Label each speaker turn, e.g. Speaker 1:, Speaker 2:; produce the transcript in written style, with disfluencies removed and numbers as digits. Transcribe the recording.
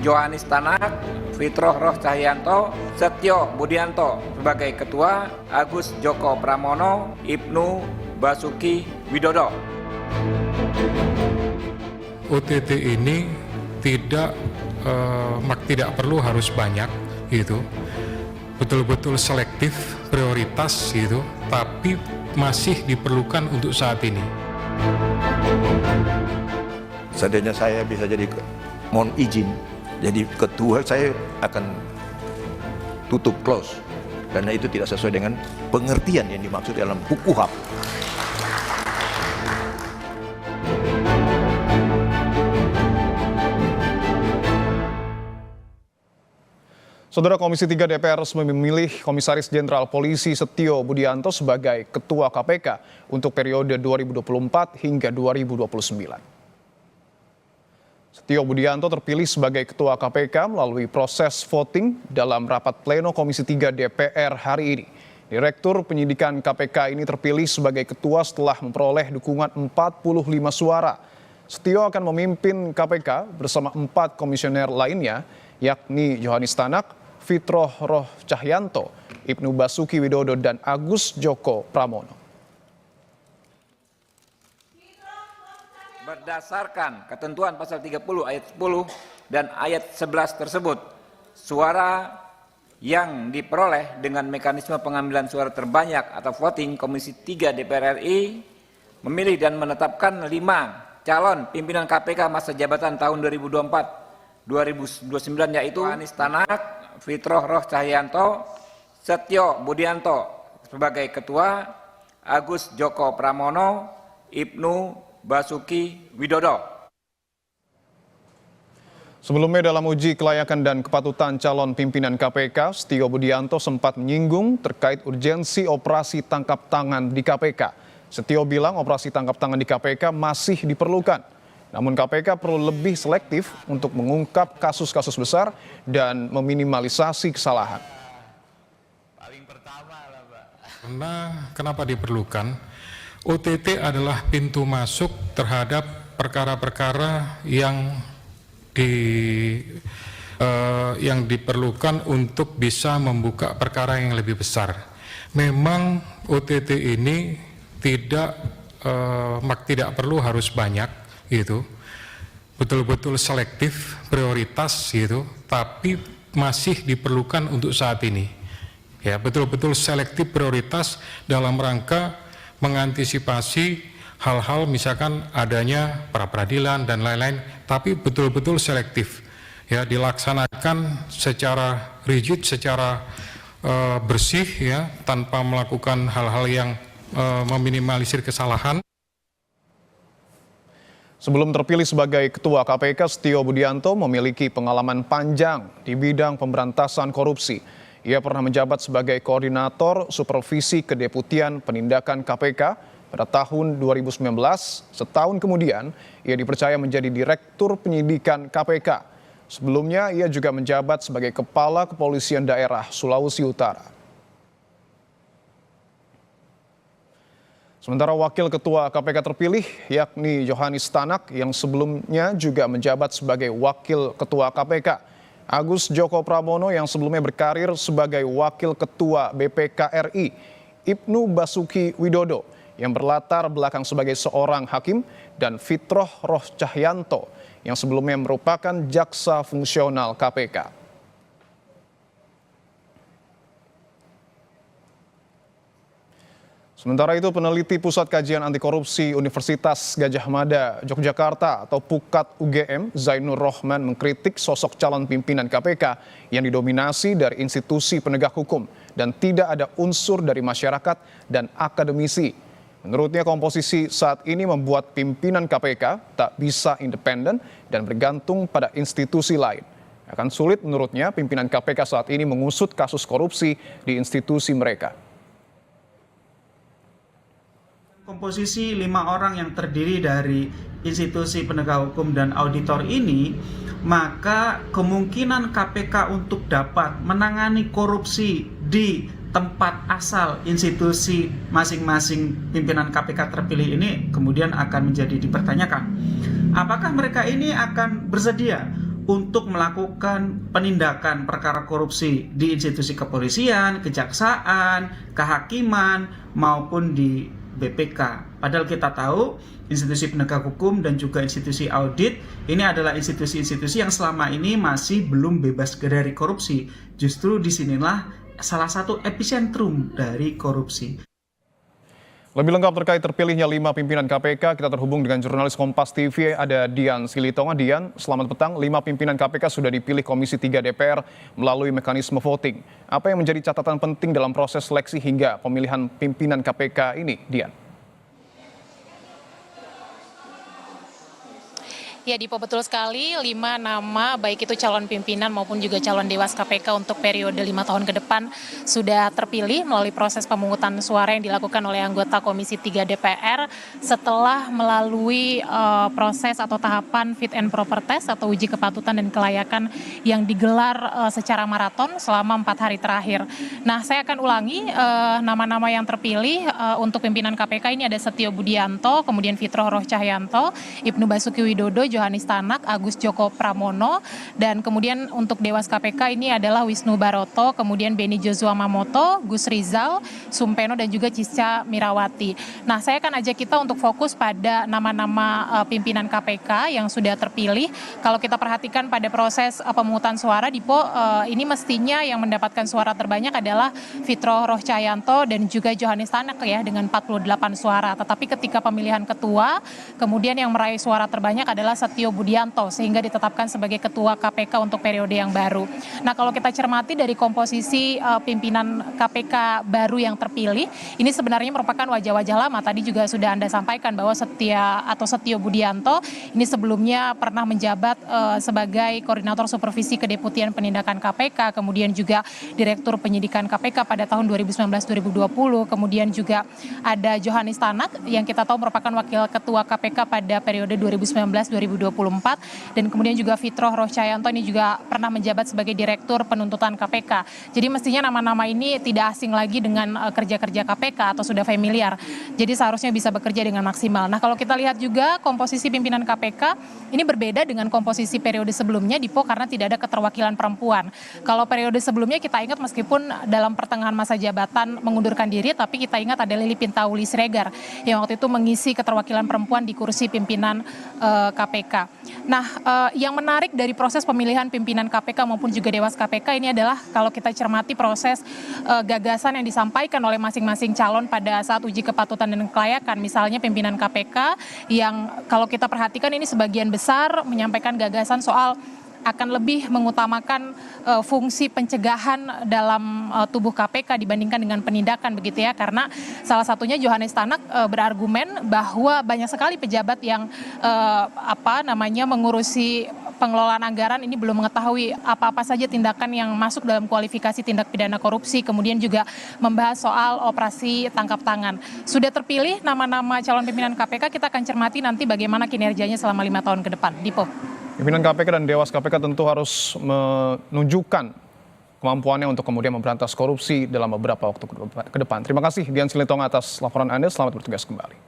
Speaker 1: Johanis Tanak, Fitroh Roh Cahyanto, Setio Budianto sebagai Ketua, Agus Joko Pramono, Ibnu Basuki Widodo.
Speaker 2: OTT ini tidak perlu harus banyak gitu, betul-betul selektif, prioritas gitu, tapi masih diperlukan untuk saat ini.
Speaker 3: Seandainya saya bisa jadi, mohon izin, jadi ketua, saya akan tutup close karena itu tidak sesuai dengan pengertian yang dimaksud dalam buku HAM.
Speaker 4: Saudara, Komisi 3 DPR resmi memilih Komisaris Jenderal Polisi Setio Budianto sebagai Ketua KPK untuk periode 2024 hingga 2029. Setio Budianto terpilih sebagai Ketua KPK melalui proses voting dalam rapat pleno Komisi 3 DPR hari ini. Direktur Penyidikan KPK ini terpilih sebagai Ketua setelah memperoleh dukungan 45 suara. Setio akan memimpin KPK bersama 4 komisioner lainnya, yakni Johanis Tanak, Fitroh Roh Cahyanto, Ibnu Basuki Widodo, dan Agus Joko Pramono.
Speaker 1: Berdasarkan ketentuan pasal 30 ayat 10 dan ayat 11 tersebut, suara yang diperoleh dengan mekanisme pengambilan suara terbanyak atau voting, Komisi 3 DPR RI memilih dan menetapkan 5 calon pimpinan KPK masa jabatan tahun 2024-2029, yaitu Johanis Tanak, Fitroh Roh Cahyanto, Setio Budianto sebagai Ketua, Agus Joko Pramono, Ibnu Basuki Widodo.
Speaker 4: Sebelumnya dalam uji kelayakan dan kepatutan calon pimpinan KPK, Setio Budianto sempat menyinggung terkait urgensi operasi tangkap tangan di KPK. Setio bilang operasi tangkap tangan di KPK masih diperlukan. Namun KPK perlu lebih selektif untuk mengungkap kasus-kasus besar dan meminimalisasi kesalahan.
Speaker 2: Kenapa diperlukan? OTT adalah pintu masuk terhadap perkara-perkara yang diperlukan untuk bisa membuka perkara yang lebih besar. Memang OTT ini tidak perlu harus banyak gitu, betul-betul selektif, prioritas gitu, tapi masih diperlukan untuk saat ini. Ya, betul-betul selektif, prioritas dalam rangka mengantisipasi hal-hal misalkan adanya pra-peradilan dan lain-lain, tapi betul-betul selektif. Ya, dilaksanakan secara rigid, secara bersih ya, tanpa melakukan hal-hal yang meminimalisir kesalahan.
Speaker 4: Sebelum terpilih sebagai Ketua KPK, Setio Budianto memiliki pengalaman panjang di bidang pemberantasan korupsi. Ia pernah menjabat sebagai Koordinator Supervisi Kedeputian Penindakan KPK pada tahun 2019. Setahun kemudian, ia dipercaya menjadi Direktur Penyidikan KPK. Sebelumnya, ia juga menjabat sebagai Kepala Kepolisian Daerah Sulawesi Utara. Sementara Wakil Ketua KPK terpilih, yakni Johanis Tanak, yang sebelumnya juga menjabat sebagai Wakil Ketua KPK. Agus Joko Pramono yang sebelumnya berkarir sebagai Wakil Ketua BPK RI. Ibnu Basuki Widodo yang berlatar belakang sebagai seorang hakim. Dan Fitroh Roh Cahyanto yang sebelumnya merupakan jaksa fungsional KPK. Sementara itu, peneliti Pusat Kajian Anti Korupsi Universitas Gadjah Mada, Yogyakarta atau PUKAD UGM, Zainur Rohman mengkritik sosok calon pimpinan KPK yang didominasi dari institusi penegak hukum dan tidak ada unsur dari masyarakat dan akademisi. Menurutnya, komposisi saat ini membuat pimpinan KPK tak bisa independen dan bergantung pada institusi lain. Akan sulit menurutnya pimpinan KPK saat ini mengusut kasus korupsi di institusi mereka.
Speaker 5: Komposisi 5 orang yang terdiri dari institusi penegak hukum dan auditor ini, maka kemungkinan KPK untuk dapat menangani korupsi di tempat asal institusi masing-masing pimpinan KPK terpilih ini kemudian akan menjadi dipertanyakan. Apakah mereka ini akan bersedia untuk melakukan penindakan perkara korupsi di institusi kepolisian, kejaksaan, kehakiman, maupun di BPK. Padahal kita tahu institusi penegak hukum dan juga institusi audit ini adalah institusi-institusi yang selama ini masih belum bebas dari korupsi. Justru disinilah salah satu epicentrum dari korupsi.
Speaker 4: Lebih lengkap terkait terpilihnya 5 pimpinan KPK, kita terhubung dengan jurnalis Kompas TV, ada Dian Silitonga. Dian, selamat petang. 5 pimpinan KPK sudah dipilih Komisi 3 DPR melalui mekanisme voting. Apa yang menjadi catatan penting dalam proses seleksi hingga pemilihan pimpinan KPK ini, Dian?
Speaker 6: Ya, Dipo, betul sekali, 5 nama baik itu calon pimpinan maupun juga calon Dewas KPK untuk periode 5 tahun ke depan sudah terpilih melalui proses pemungutan suara yang dilakukan oleh anggota Komisi 3 DPR setelah melalui proses atau tahapan fit and proper test atau uji kepatutan dan kelayakan yang digelar secara maraton selama 4 hari terakhir. Nah, saya akan ulangi nama-nama yang terpilih untuk pimpinan KPK ini ada Setio Budianto, kemudian Fitroh Roh Cahyanto, Ibnu Basuki Widodo, Johanis Tanak, Agus Joko Pramono, dan kemudian untuk Dewas KPK ini adalah Wisnu Baroto, kemudian Beni Joshua Mamoto, Gus Rizal, Sumpeno, dan juga Cisca Mirawati. Nah, saya akan ajak kita untuk fokus pada nama-nama pimpinan KPK yang sudah terpilih. Kalau kita perhatikan pada proses pemungutan suara, Dipo, ini mestinya yang mendapatkan suara terbanyak adalah Fitroh Roh Cahyanto dan juga Johanis Tanak ya dengan 48 suara. Tetapi ketika pemilihan ketua, kemudian yang meraih suara terbanyak adalah Setio Budianto sehingga ditetapkan sebagai ketua KPK untuk periode yang baru. Nah, kalau kita cermati dari komposisi pimpinan KPK baru yang terpilih, ini sebenarnya merupakan wajah-wajah lama. Tadi juga sudah Anda sampaikan bahwa Setio Budianto ini sebelumnya pernah menjabat sebagai Koordinator Supervisi Kedeputian Penindakan KPK, kemudian juga Direktur Penyidikan KPK pada tahun 2019-2020, kemudian juga ada Johanis Tanak yang kita tahu merupakan Wakil Ketua KPK pada periode 2019-2024, dan kemudian juga Fitroh Roh Cahyanto ini juga pernah menjabat sebagai Direktur Penuntutan KPK. Jadi mestinya nama-nama ini tidak asing lagi dengan kerja-kerja KPK atau sudah familiar. Jadi seharusnya bisa bekerja dengan maksimal. Nah, kalau kita lihat juga komposisi pimpinan KPK ini berbeda dengan komposisi periode sebelumnya, Dipo, karena tidak ada keterwakilan perempuan. Kalau periode sebelumnya kita ingat meskipun dalam pertengahan masa jabatan mengundurkan diri, tapi kita ingat ada Lili Pintauli Siregar yang waktu itu mengisi keterwakilan perempuan di kursi pimpinan KPK. Nah, yang menarik dari proses pemilihan pimpinan KPK maupun juga Dewas KPK ini adalah kalau kita cermati proses gagasan yang disampaikan oleh masing-masing calon pada saat uji kepatutan dan kelayakan. Misalnya pimpinan KPK yang kalau kita perhatikan ini sebagian besar menyampaikan gagasan soal akan lebih mengutamakan fungsi pencegahan dalam tubuh KPK dibandingkan dengan penindakan begitu ya, karena salah satunya Johanis Tanak berargumen bahwa banyak sekali pejabat yang mengurusi pengelolaan anggaran ini belum mengetahui apa-apa saja tindakan yang masuk dalam kualifikasi tindak pidana korupsi, kemudian juga membahas soal operasi tangkap tangan. Sudah terpilih nama-nama calon pimpinan KPK, kita akan cermati nanti bagaimana kinerjanya selama 5 tahun ke depan. Dipo.
Speaker 4: Pimpinan KPK dan Dewas KPK tentu harus menunjukkan kemampuannya untuk kemudian memberantas korupsi dalam beberapa waktu ke depan. Terima kasih Dian Silitonga atas laporan Anda. Selamat bertugas kembali.